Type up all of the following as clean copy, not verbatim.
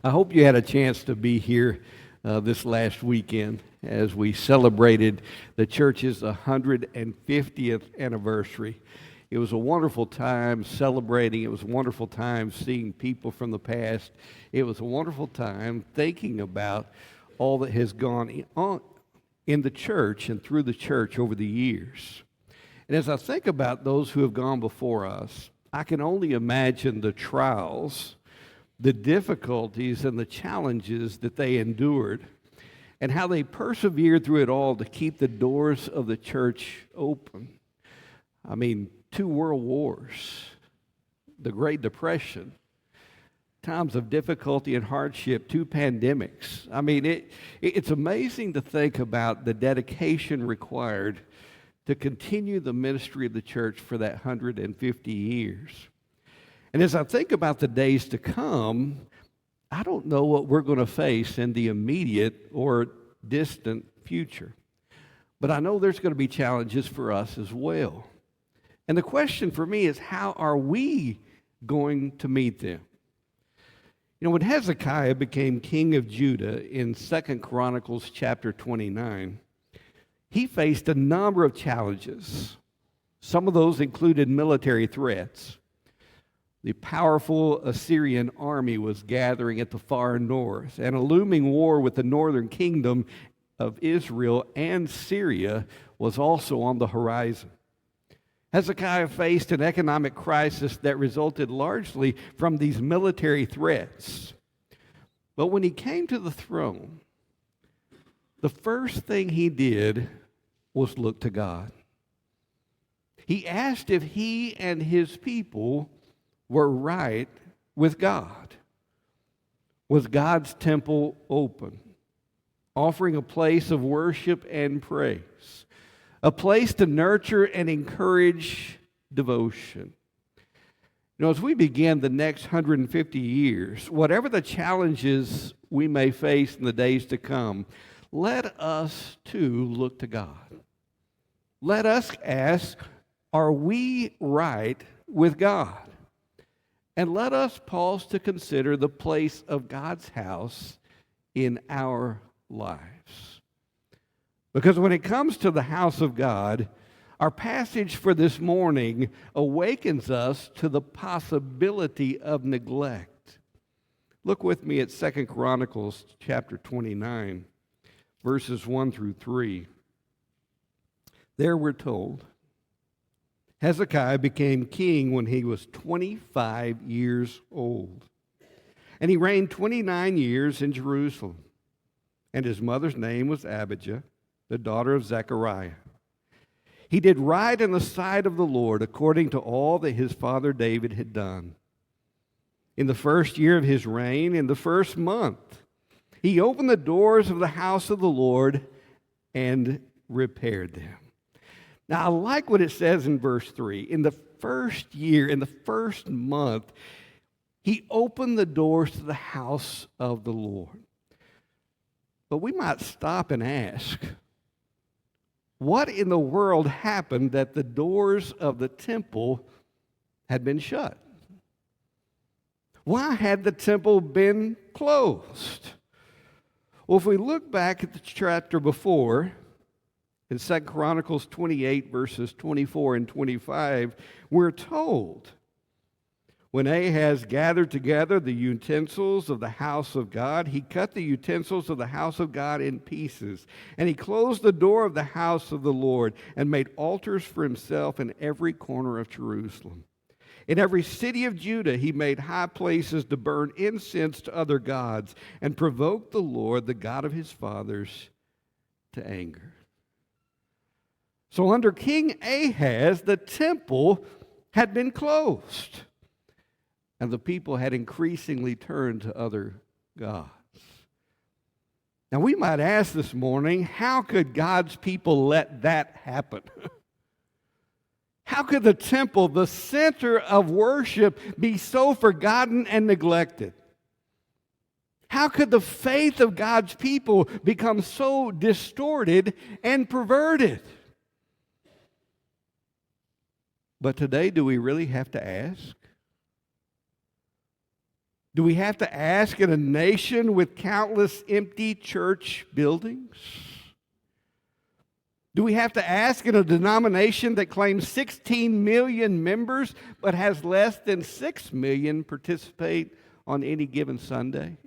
I hope you had a chance to be here this last weekend as we celebrated the church's 150th anniversary. It was a wonderful time celebrating. It was a wonderful time seeing people from the past. It was a wonderful time thinking about all that has gone on in the church and through the church over the years. And as I think about those who have gone before us, I can only imagine the trials, the difficulties, and the challenges that they endured, and how they persevered through it all to keep the doors of the church open. I mean, 2 world wars, the Great Depression, times of difficulty and hardship, 2 pandemics. I mean, it's amazing to think about the dedication required to continue the ministry of the church for that 150 years. And as I think about the days to come, I don't know what we're going to face in the immediate or distant future. But I know there's going to be challenges for us as well. And the question for me is, how are we going to meet them? You know, when Hezekiah became king of Judah in 2 Chronicles chapter 29, he faced a number of challenges. Some of those included military threats. The powerful Assyrian army was gathering at the far north, and a looming war with the northern kingdom of Israel and Syria was also on the horizon. Hezekiah faced an economic crisis that resulted largely from these military threats. But when he came to the throne, the first thing he did was look to God. He asked if he and his people were right with God. Was God's temple open, offering a place of worship and praise, a place to nurture and encourage devotion? You know, as we begin the next 150 years, whatever the challenges we may face in the days to come, let us too look to God. Let us ask, are we right with God? And let us pause to consider the place of God's house in our lives. Because when it comes to the house of God, our passage for this morning awakens us to the possibility of neglect. Look with me at 2 Chronicles chapter 29, verses 1 through 3. There we're told, Hezekiah became king when he was 25 years old. And he reigned 29 years in Jerusalem. And his mother's name was Abijah, the daughter of Zechariah. He did right in the sight of the Lord, according to all that his father David had done. In the first year of his reign, in the first month, he opened the doors of the house of the Lord and repaired them. Now, I like what it says in verse 3. In the first year, in the first month, he opened the doors to the house of the Lord. But we might stop and ask, what in the world happened that the doors of the temple had been shut? Why had the temple been closed? Well, if we look back at the chapter before, in 2 Chronicles 28, verses 24 and 25, we're told, when Ahaz gathered together the utensils of the house of God, he cut the utensils of the house of God in pieces, and he closed the door of the house of the Lord and made altars for himself in every corner of Jerusalem. In every city of Judah he made high places to burn incense to other gods and provoked the Lord, the God of his fathers, to anger. So under King Ahaz, the temple had been closed, and the people had increasingly turned to other gods. Now we might ask this morning, how could God's people let that happen? How could the temple, the center of worship, be so forgotten and neglected? How could the faith of God's people become so distorted and perverted? But today, do we really have to ask? Do we have to ask in a nation with countless empty church buildings? Do we have to ask in a denomination that claims 16 million members but has less than 6 million participate on any given Sunday?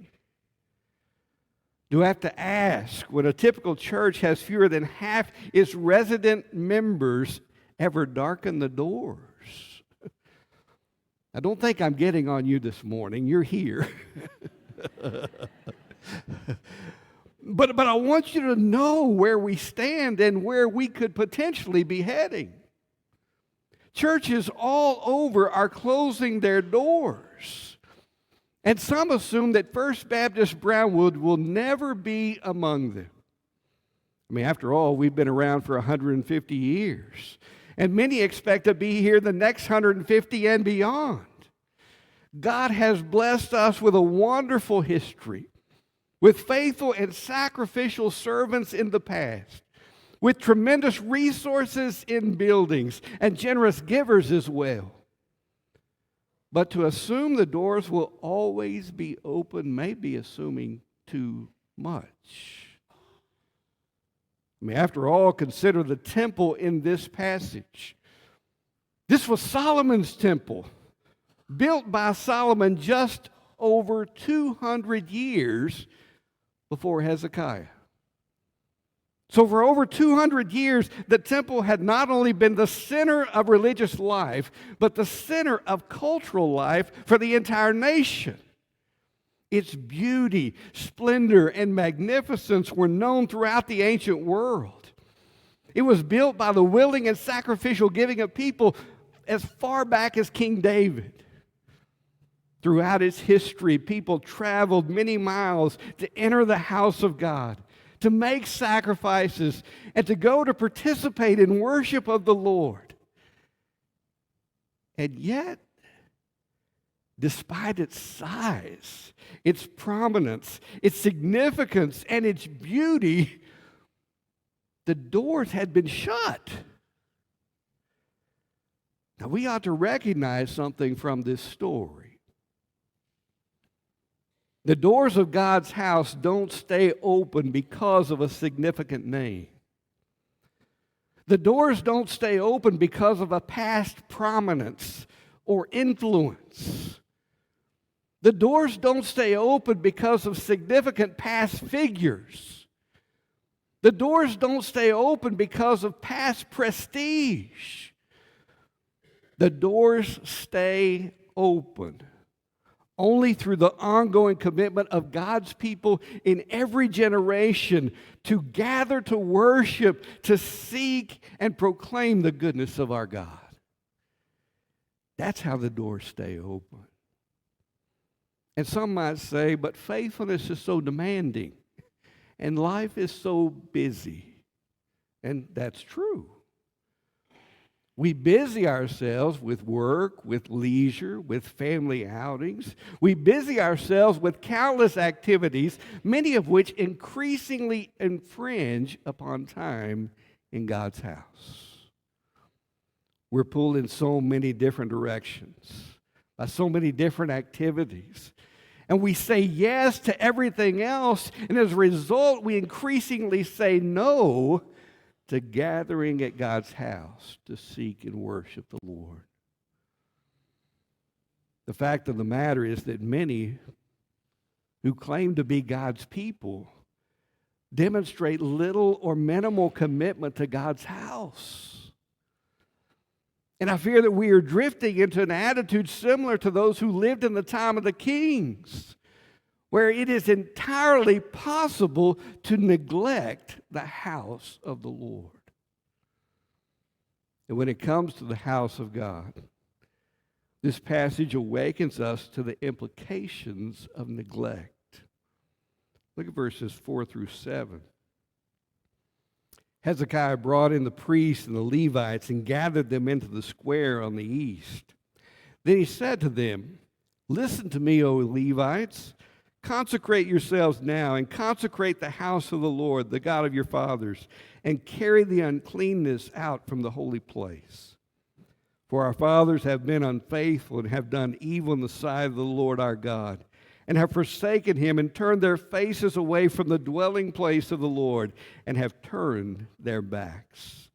Do we have to ask when a typical church has fewer than half its resident members ever darken the doors? I don't think I'm getting on you this morning. You're here. But I want you to know where we stand and where we could potentially be heading. Churches all over are closing their doors. And some assume that First Baptist Brownwood will never be among them. I mean, after all, we've been around for 150 years. And many expect to be here the next 150 and beyond. God has blessed us with a wonderful history, with faithful and sacrificial servants in the past, with tremendous resources in buildings and generous givers as well. But to assume the doors will always be open may be assuming too much. I mean, after all, consider the temple in this passage. This was Solomon's temple, built by Solomon just over 200 years before Hezekiah. So for over 200 years, the temple had not only been the center of religious life, but the center of cultural life for the entire nation. Its beauty, splendor, and magnificence were known throughout the ancient world. It was built by the willing and sacrificial giving of people as far back as King David. Throughout its history, people traveled many miles to enter the house of God, to make sacrifices, and to go to participate in worship of the Lord. And yet, despite its size, its prominence, its significance, and its beauty, the doors had been shut. Now, we ought to recognize something from this story. The doors of God's house don't stay open because of a significant name. The doors don't stay open because of a past prominence or influence. The doors don't stay open because of significant past figures. The doors don't stay open because of past prestige. The doors stay open only through the ongoing commitment of God's people in every generation to gather to worship, to seek and proclaim the goodness of our God. That's how the doors stay open. And some might say, but faithfulness is so demanding and life is so busy. And that's true. We busy ourselves with work, with leisure, with family outings. We busy ourselves with countless activities, many of which increasingly infringe upon time in God's house. We're pulled in so many different directions, by so many different activities. And we say yes to everything else, and as a result, we increasingly say no to gathering at God's house to seek and worship the Lord. The fact of the matter is that many who claim to be God's people demonstrate little or minimal commitment to God's house. And I fear that we are drifting into an attitude similar to those who lived in the time of the kings, where it is entirely possible to neglect the house of the Lord. And when it comes to the house of God, this passage awakens us to the implications of neglect. Look at verses 4 through 7. Hezekiah brought in the priests and the Levites and gathered them into the square on the east. Then he said to them, "Listen to me, O Levites. Consecrate yourselves now and consecrate the house of the Lord, the God of your fathers, and carry the uncleanness out from the holy place. For our fathers have been unfaithful and have done evil in the sight of the Lord our God, and have forsaken him, and turned their faces away from the dwelling place of the Lord, and have turned their backs.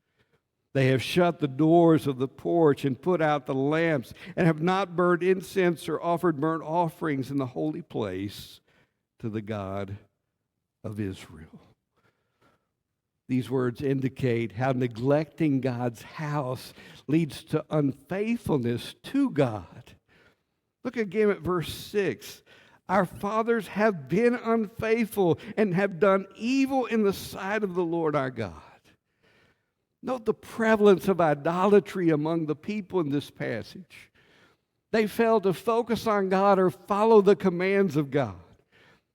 They have shut the doors of the porch and put out the lamps, and have not burned incense or offered burnt offerings in the holy place to the God of Israel. These words indicate how neglecting God's house leads to unfaithfulness to God. Look again at verse 6. Our fathers have been unfaithful and have done evil in the sight of the Lord our God. Note the prevalence of idolatry among the people in this passage. They failed to focus on God or follow the commands of God.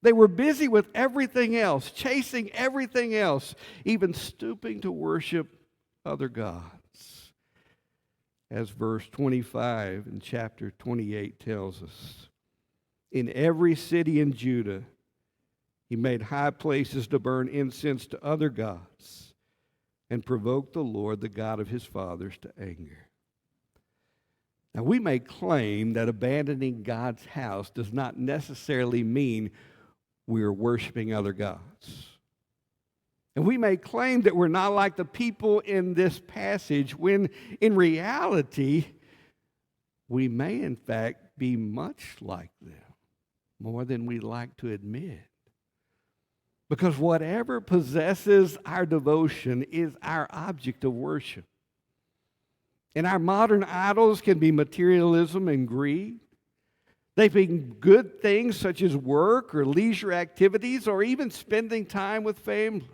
They were busy with everything else, chasing everything else, even stooping to worship other gods. As verse 25 in chapter 28 tells us, in every city in Judah, he made high places to burn incense to other gods and provoked the Lord, the God of his fathers, to anger. Now, we may claim that abandoning God's house does not necessarily mean we are worshiping other gods. And we may claim that we're not like the people in this passage, when in reality, we may in fact be much like them, more than we like to admit. Because whatever possesses our devotion is our object of worship. And our modern idols can be materialism and greed. They've been good things such as work or leisure activities or even spending time with family.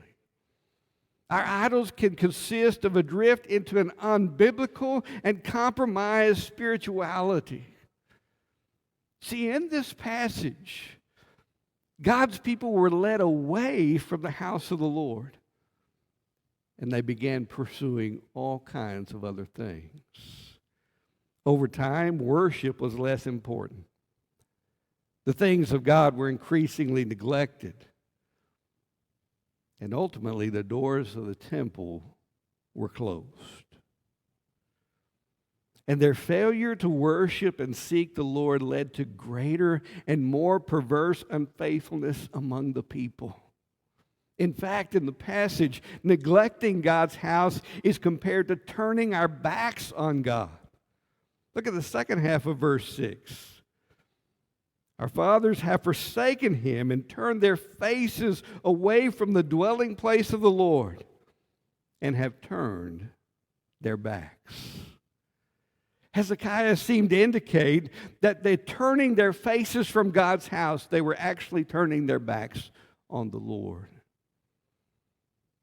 Our idols can consist of a drift into an unbiblical and compromised spirituality. See, in this passage, God's people were led away from the house of the Lord, and they began pursuing all kinds of other things. Over time, worship was less important. The things of God were increasingly neglected. And ultimately, the doors of the temple were closed. And their failure to worship and seek the Lord led to greater and more perverse unfaithfulness among the people. In fact, in the passage, neglecting God's house is compared to turning our backs on God. Look at the second half of verse 6. Our fathers have forsaken him and turned their faces away from the dwelling place of the Lord and have turned their backs. Hezekiah seemed to indicate that they're turning their faces from God's house. They were actually turning their backs on the Lord.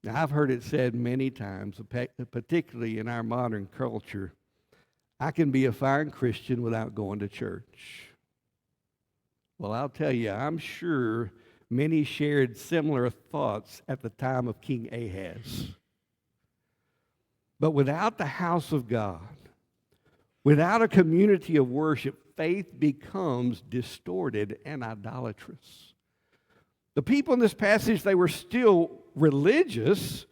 Now, I've heard it said many times, particularly in our modern culture, I can be a fine Christian without going to church. Well, I'll tell you, I'm sure many shared similar thoughts at the time of King Ahaz. But without the house of God, without a community of worship, faith becomes distorted and idolatrous. The people in this passage, they were still religious,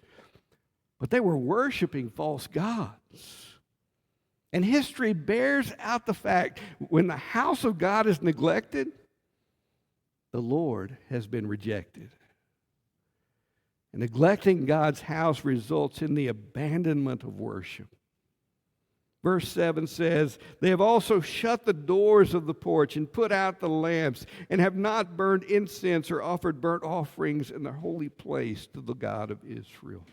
but they were worshiping false gods. And history bears out the fact when the house of God is neglected, the Lord has been rejected. And neglecting God's house results in the abandonment of worship. Verse 7 says, they have also shut the doors of the porch and put out the lamps and have not burned incense or offered burnt offerings in the holy place to the God of Israel.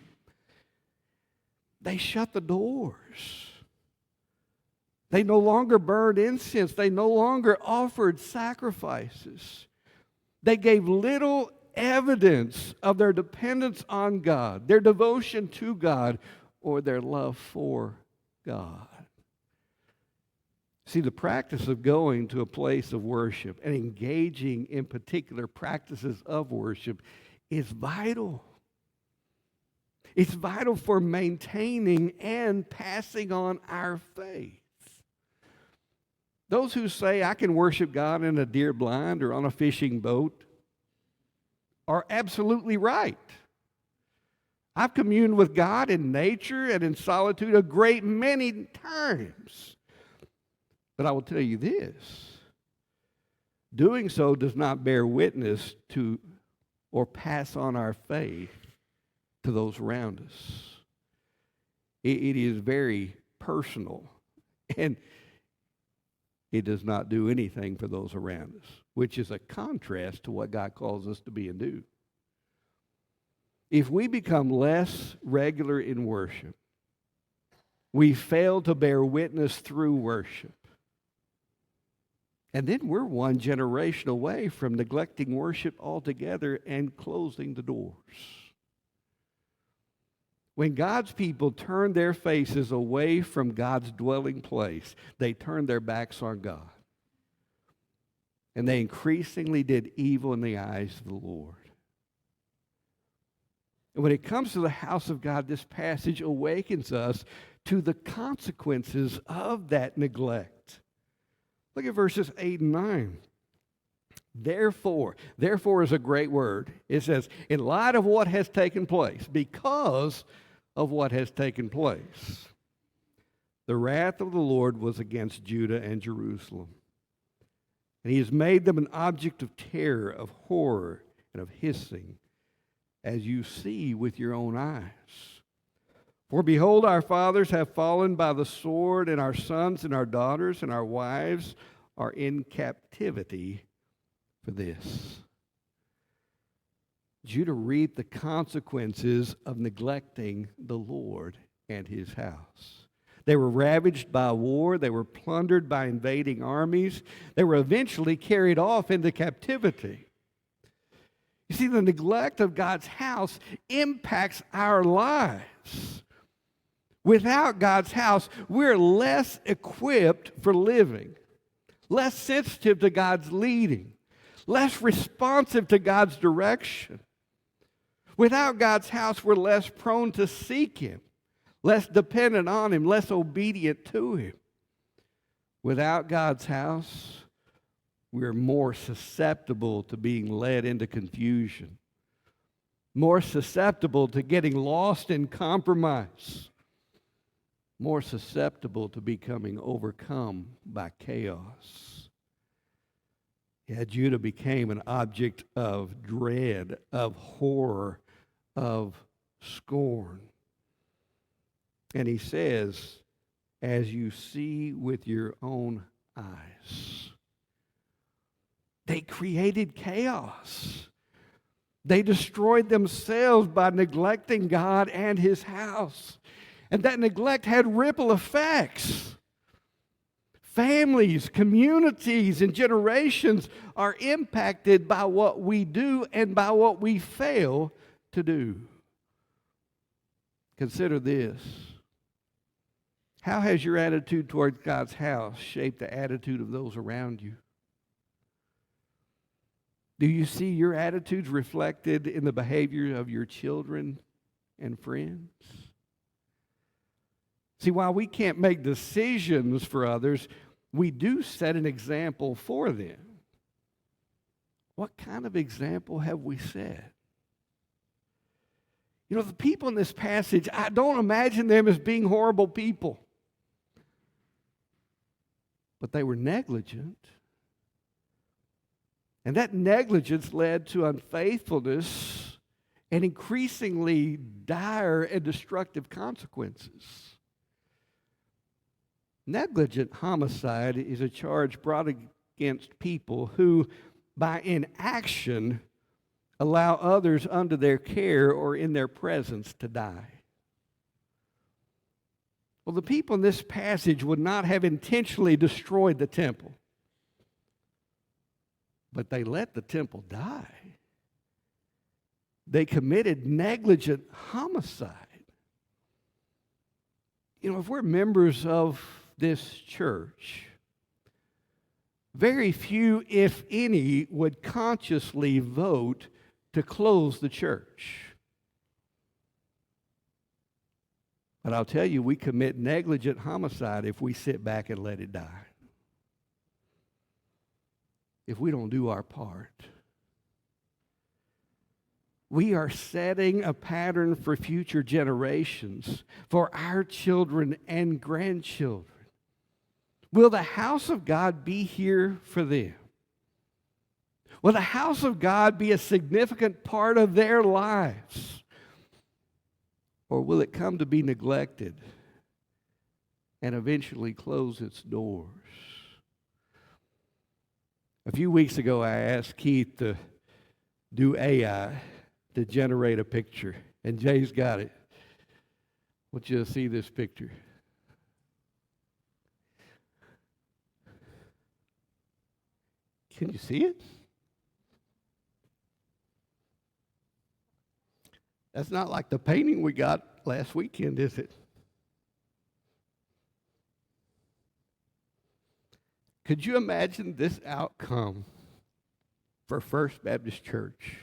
They shut the doors. They no longer burned incense. They no longer offered sacrifices. They gave little evidence of their dependence on God, their devotion to God, or their love for God. See, the practice of going to a place of worship and engaging in particular practices of worship is vital. It's vital for maintaining and passing on our faith. Those who say, I can worship God in a deer blind or on a fishing boat are absolutely right. I've communed with God in nature and in solitude a great many times. But I will tell you this. Doing so does not bear witness to or pass on our faith to those around us. It is very personal, and it does not do anything for those around us, which is a contrast to what God calls us to be and do. If we become less regular in worship, we fail to bear witness through worship. And then we're one generation away from neglecting worship altogether and closing the doors. When God's people turn their faces away from God's dwelling place, they turned their backs on God. And they increasingly did evil in the eyes of the Lord. And when it comes to the house of God, this passage awakens us to the consequences of that neglect. Look at verses 8 and 9. Therefore is a great word. It says, in light of what has taken place, because of what has taken place, the wrath of the Lord was against Judah and Jerusalem. And he has made them an object of terror, of horror, and of hissing, as you see with your own eyes. For behold, our fathers have fallen by the sword, and our sons and our daughters and our wives are in captivity for this. Judah reaped the consequences of neglecting the Lord and his house. They were ravaged by war. They were plundered by invading armies. They were eventually carried off into captivity. You see, the neglect of God's house impacts our lives. Without God's house, we're less equipped for living, less sensitive to God's leading, less responsive to God's direction. Without God's house, we're less prone to seek Him, less dependent on Him, less obedient to Him. Without God's house, we're more susceptible to being led into confusion, more susceptible to getting lost in compromise, more susceptible to becoming overcome by chaos. Yeah, Judah became an object of dread, of horror, of scorn. And he says, as you see with your own eyes. They created chaos. They destroyed themselves by neglecting God and His house. And that neglect had ripple effects. Families, communities, and generations are impacted by what we do and by what we fail to do. Consider this. How has your attitude toward God's house shaped the attitude of those around you? Do you see your attitudes reflected in the behavior of your children and friends? See, while we can't make decisions for others, we do set an example for them. What kind of example have we set? You know, the people in this passage, I don't imagine them as being horrible people. But they were negligent. And that negligence led to unfaithfulness and increasingly dire and destructive consequences. Negligent homicide is a charge brought against people who, by inaction, allow others under their care or in their presence to die. Well, the people in this passage would not have intentionally destroyed the temple, but they let the temple die. They committed negligent homicide. You know, if we're members of this church, very few, if any, would consciously vote to close the church. But I'll tell you, we commit negligent homicide if we sit back and let it die. If we don't do our part. We are setting a pattern for future generations, for our children and grandchildren. Will the house of God be here for them? Will the house of God be a significant part of their lives? Or will it come to be neglected and eventually close its doors? A few weeks ago, I asked Keith to do AI to generate a picture, and Jay's got it. I want you to see this picture. Can you see it? That's not like the painting we got last weekend, is it? Could you imagine this outcome for First Baptist Church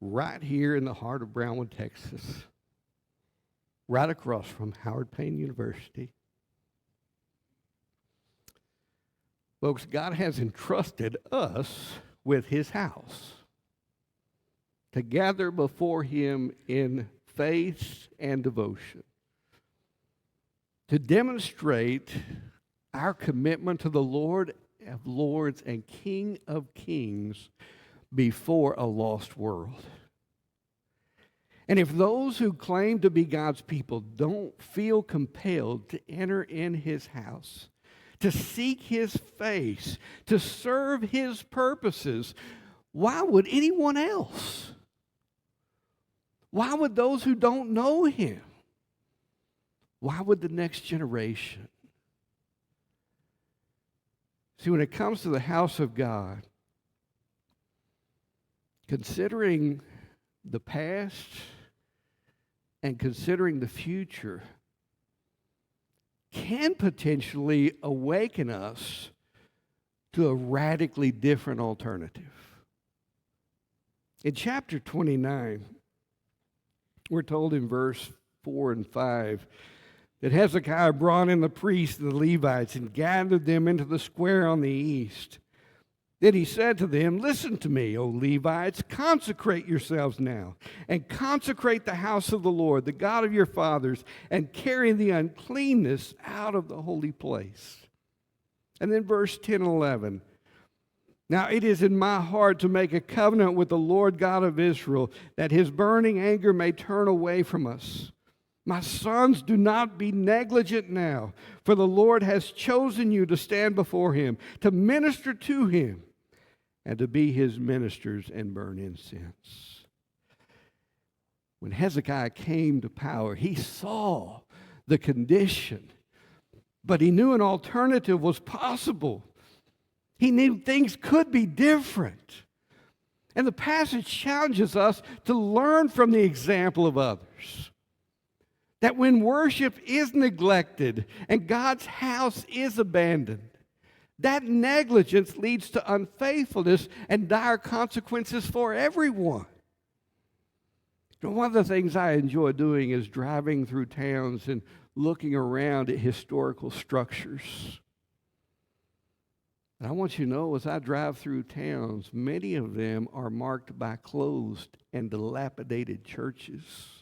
right here in the heart of Brownwood, Texas, right across from Howard Payne University? Folks, God has entrusted us with His house to gather before Him in faith and devotion, to demonstrate our commitment to the Lord of Lords and King of Kings before a lost world. And if those who claim to be God's people don't feel compelled to enter in His house, to seek His face, to serve His purposes, why would anyone else? Why would those who don't know Him? Why would the next generation? See, when it comes to the house of God, considering the past and considering the future can potentially awaken us to a radically different alternative. In chapter 29, we're told in verse 4 and 5 that Hezekiah brought in the priests and the Levites and gathered them into the square on the east. Then he said to them, "Listen to me, O Levites, consecrate yourselves now, and consecrate the house of the Lord, the God of your fathers, and carry the uncleanness out of the holy place." And then verse 10 and 11. "Now it is in my heart to make a covenant with the Lord God of Israel, that His burning anger may turn away from us. My sons, do not be negligent now, for the Lord has chosen you to stand before Him, to minister to Him, and to be His ministers and burn incense." When Hezekiah came to power, he saw the condition, but he knew an alternative was possible. He knew things could be different. And the passage challenges us to learn from the example of others. That when worship is neglected and God's house is abandoned, that negligence leads to unfaithfulness and dire consequences for everyone. You know, one of the things I enjoy doing is driving through towns and looking around at historical structures. And I want you to know, as I drive through towns, many of them are marked by closed and dilapidated churches.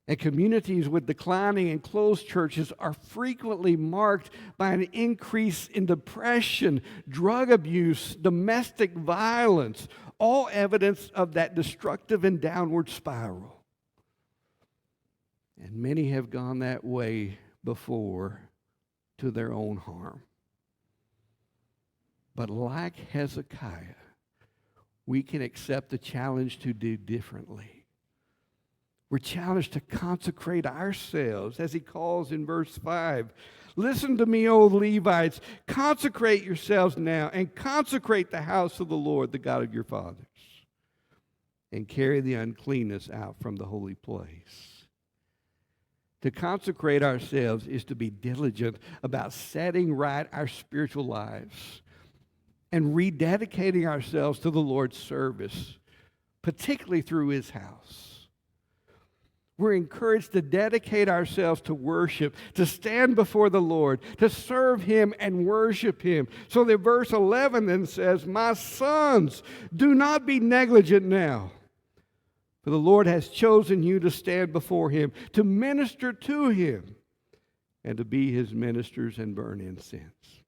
And communities with declining and closed churches are frequently marked by an increase in depression, drug abuse, domestic violence, all evidence of that destructive and downward spiral. And many have gone that way before to their own harm. But like Hezekiah, we can accept the challenge to do differently. We're challenged to consecrate ourselves, as he calls in verse 5. "Listen to me, O Levites, consecrate yourselves now, and consecrate the house of the Lord, the God of your fathers, and carry the uncleanness out from the holy place." To consecrate ourselves is to be diligent about setting right our spiritual lives and rededicating ourselves to the Lord's service, particularly through His house. We're encouraged to dedicate ourselves to worship, to stand before the Lord, to serve Him and worship Him. So that verse 11 then says, "My sons, do not be negligent now, for the Lord has chosen you to stand before Him, to minister to Him, and to be His ministers and burn incense."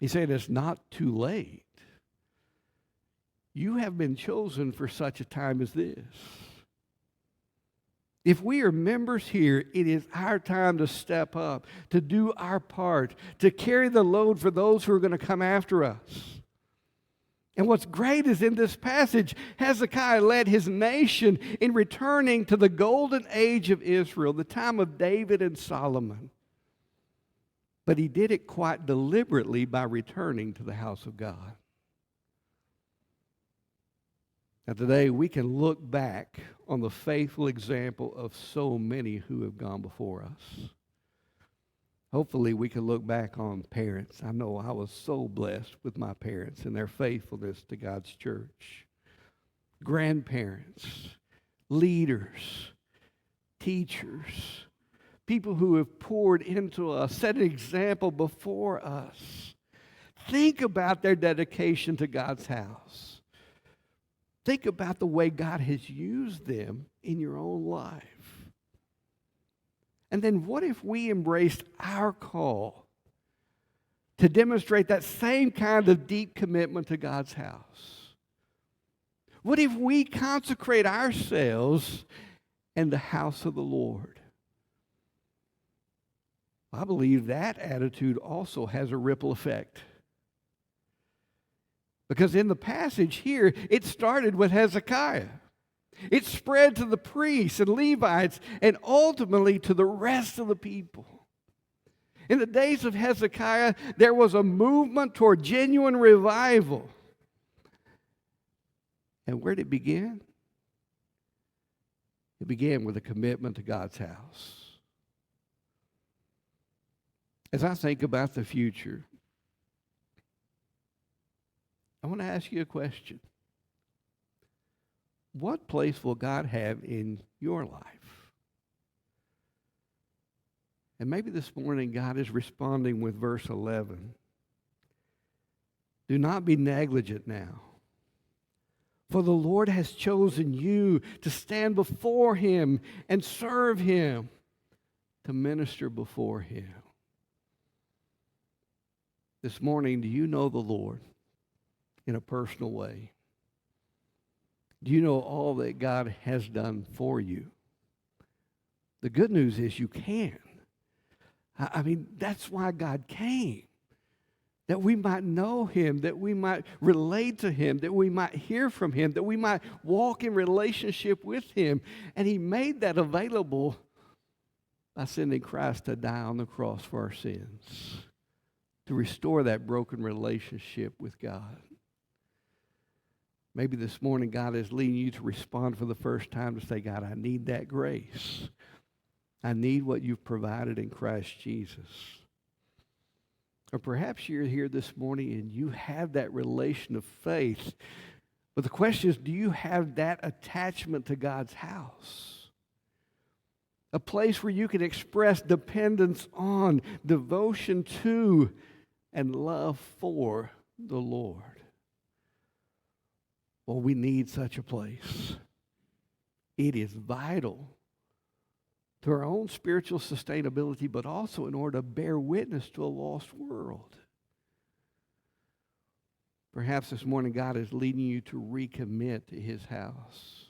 He said, it's not too late. You have been chosen for such a time as this. If we are members here, it is our time to step up, to do our part, to carry the load for those who are going to come after us. And what's great is in this passage, Hezekiah led his nation in returning to the golden age of Israel, the time of David and Solomon. But he did it quite deliberately by returning to the house of God. Now today we can look back on the faithful example of so many who have gone before us. Hopefully we can look back on parents. I know I was so blessed with my parents and their faithfulness to God's church. Grandparents, leaders, teachers, people who have poured into us, set an example before us. Think about their dedication to God's house. Think about the way God has used them in your own life. And then what if we embraced our call to demonstrate that same kind of deep commitment to God's house? What if we consecrate ourselves in the house of the Lord? I believe that attitude also has a ripple effect. Because in the passage here, it started with Hezekiah. It spread to the priests and Levites and ultimately to the rest of the people. In the days of Hezekiah, there was a movement toward genuine revival. And where did it begin? It began with a commitment to God's house. As I think about the future, I want to ask you a question. What place will God have in your life? And maybe this morning God is responding with verse 11. Do not be negligent now, for the Lord has chosen you to stand before Him and serve Him, to minister before Him. This morning, do you know the Lord in a personal way? Do you know all that God has done for you? The good news is you can. I mean, that's why God came. That we might know Him, that we might relate to Him, that we might hear from Him, that we might walk in relationship with Him. And He made that available by sending Christ to die on the cross for our sins, to restore that broken relationship with God. Maybe this morning God is leading you to respond for the first time to say, God, I need that grace. I need what you've provided in Christ Jesus. Or perhaps you're here this morning and you have that relation of faith. But the question is, do you have that attachment to God's house? A place where you can express dependence on, devotion to, and love for the Lord. Well, we need such a place. It is vital to our own spiritual sustainability, but also in order to bear witness to a lost world. Perhaps this morning God is leading you to recommit to His house.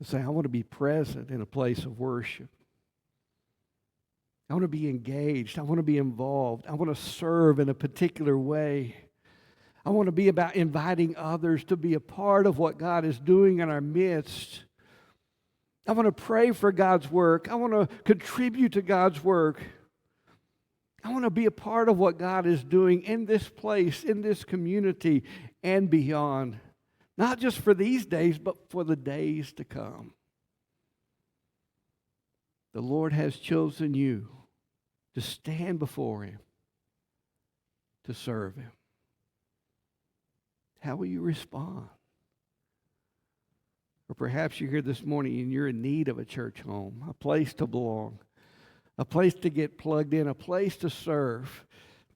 To say, I want to be present in a place of worship. I want to be engaged. I want to be involved. I want to serve in a particular way. I want to be about inviting others to be a part of what God is doing in our midst. I want to pray for God's work. I want to contribute to God's work. I want to be a part of what God is doing in this place, in this community, and beyond. Not just for these days, but for the days to come. The Lord has chosen you to stand before Him, to serve Him. How will you respond? Or perhaps you're here this morning and you're in need of a church home, a place to belong, a place to get plugged in, a place to serve,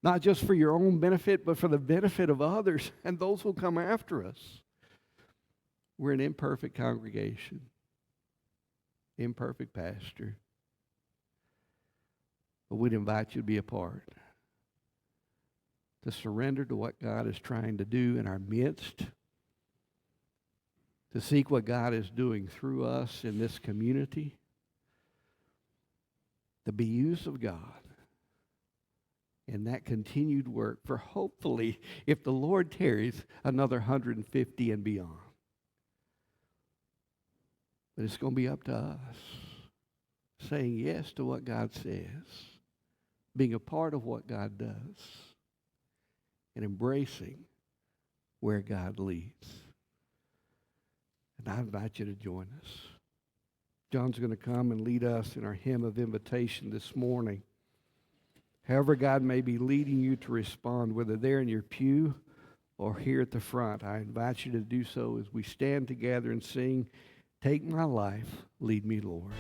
not just for your own benefit, but for the benefit of others and those who come after us. We're an imperfect congregation, imperfect pastor, but we'd invite you to be a part. to surrender to what God is trying to do in our midst, to seek what God is doing through us in this community, to be used of God in that continued work for hopefully, if the Lord tarries, another 150 and beyond. But it's going to be up to us saying yes to what God says, being a part of what God does, and embracing where God leads. And I invite you to join us. John's going to come and lead us in our hymn of invitation this morning. However God may be leading you to respond, whether there in your pew or here at the front, I invite you to do so as we stand together and sing, "Take my life, lead me, Lord."